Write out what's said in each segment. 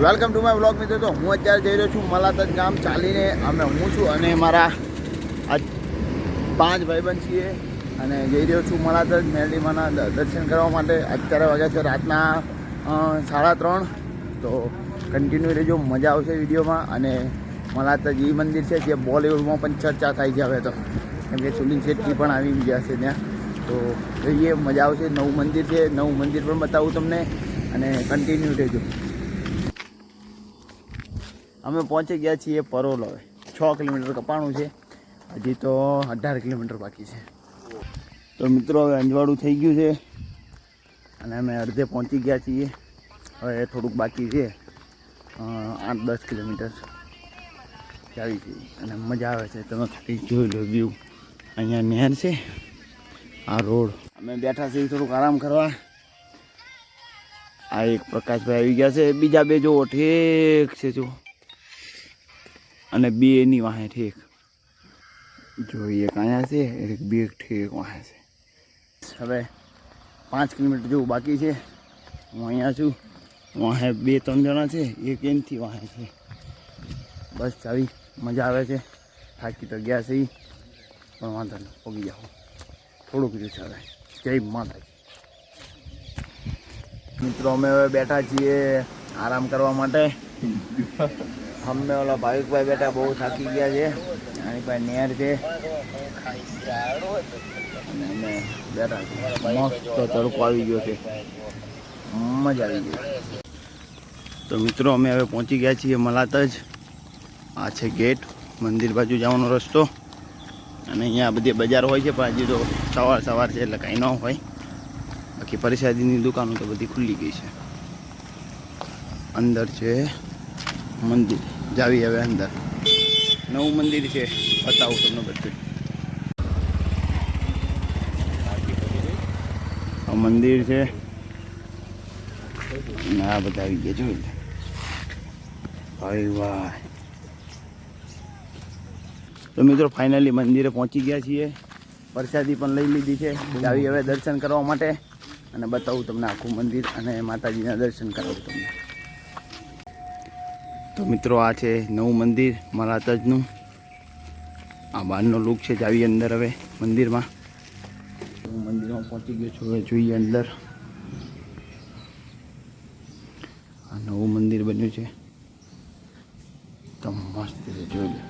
Welcome to my vlog મિત્રો. તો હું અત્યારે જઈ રહ્યો છું મલાતજ ગામ ચાલીને. હું છું અને મારા આ 5 ભાઈબંધ છીએ અને જઈ રહ્યો છું મલાતજ મેરડીમાના દર્શન કરવા માટે. અત્યારે વાગ્યા છે રાતના 3:30. તો કન્ટિન્યુ રહેજો, મજા આવશે વિડીયોમાં. અને મલાતજ એ મંદિર છે જે બોલિવૂડમાં પણ ચર્ચા થાય છે હવે તો, કેમ કે સુનિલ શેટ્ટી પણ આવી ગયા છે ત્યાં. તો જોઈએ, મજા આવશે. નવું મંદિર છે, નવું મંદિર પણ બતાવું તમને અને કન્ટિન્યુ રહેજો. અમે પહોંચી ગયા છીએ પરોલ. હવે 6 કિલોમીટર કપાણું છે, હજી તો 18 કિલોમીટર બાકી છે. તો મિત્રો હવે અંજવાળું થઈ ગયું છે અને અમે અડધે પહોંચી ગયા છીએ. હવે થોડુંક બાકી છે, 8-10 કિલોમીટર આવી છે અને મજા આવે છે. તમે ખાલી જોઈ લો વ્યૂ. અહીંયા નહેર છે, આ રોડ. અમે બેઠા છીએ થોડુંક આરામ કરવા. આ એક પ્રકાશભાઈ આવી ગયા છે, બીજા બે જો ઠેક છે જો, અને બે એની વાહે ઠેક જો, એક અહીંયા છે, એક બે ઠેક વાહે છે. હવે 5 કિલોમીટર જેવું બાકી છે. હું અહીંયા છું, વાહે 2-3 જણા છે, એક એનથી વાહે છે. બસ આવી મજા આવે છે. થાકી તો ગયા છે પણ વાંધો નહીં, પગી જાઓ. થોડુંક જ છે હવે. જય માતાજી. મિત્રો અમે હવે બેઠા છીએ આરામ કરવા માટે. અમે ઓલા ભાવિકભાઈ બેઠા, બહુ થાકી ગયા છે. આની પાસે નહેર છે અને અમે બેઠા છીએ. મસ્ત તડકો આવી ગયો છે, મજા આવી ગઈ. તો મિત્રો અમે હવે પહોંચી ગયા છીએ મલાતજ. આ છે ગેટ, મંદિર બાજુ જવાનો રસ્તો. અને અહીંયા બધી બજાર હોય છે, પણ હજી તો સવાર છે એટલે કાંઈ ન હોય. બાકી પ્રસાદીની દુકાનો તો બધી ખુલ્લી ગઈ છે. અંદર છે મંદિર, જાવી હવે અંદર. નવું મંદિર છે, બતાવું તમને બધું. આ મંદિર છે અને આ બધા આવી ગયા જોઈ લે. ભાઈ વાહ. તો મિત્રો ફાઇનલી મંદિરે પહોંચી ગયા છીએ. પ્રસાદી પણ લઈ લીધી છે. જાવી હવે દર્શન કરવા માટે અને બતાવું તમને આખું મંદિર અને માતાજીના દર્શન કરાવું તમને. તો મિત્રો આ છે નવું મંદિર મલાતજનું. આ બહારનો લુક છે. જાવી અંદર હવે મંદિરમાં. હું મંદિરમાં પહોંચી ગયો છું. હવે જોઈએ અંદર. આ નવું મંદિર બન્યું છે, તો મસ્ત છે, જોઈ લો.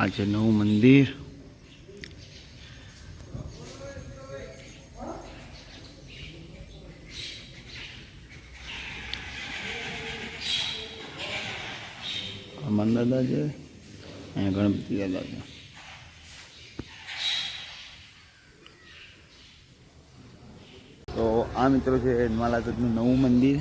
આ છે નવું મંદિર. હનુમાન દાદા છે, અહીંયા ગણપતિ દાદા છે. તો આ મિત્રો છે મલાતજનું નવું મંદિર.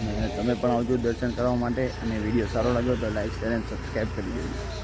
અને તમે પણ આવજો દર્શન કરવા માટે. અને વિડીયો સારો લાગ્યો તો લાઈક, શેર અને સબસ્ક્રાઈબ કરી દેજો.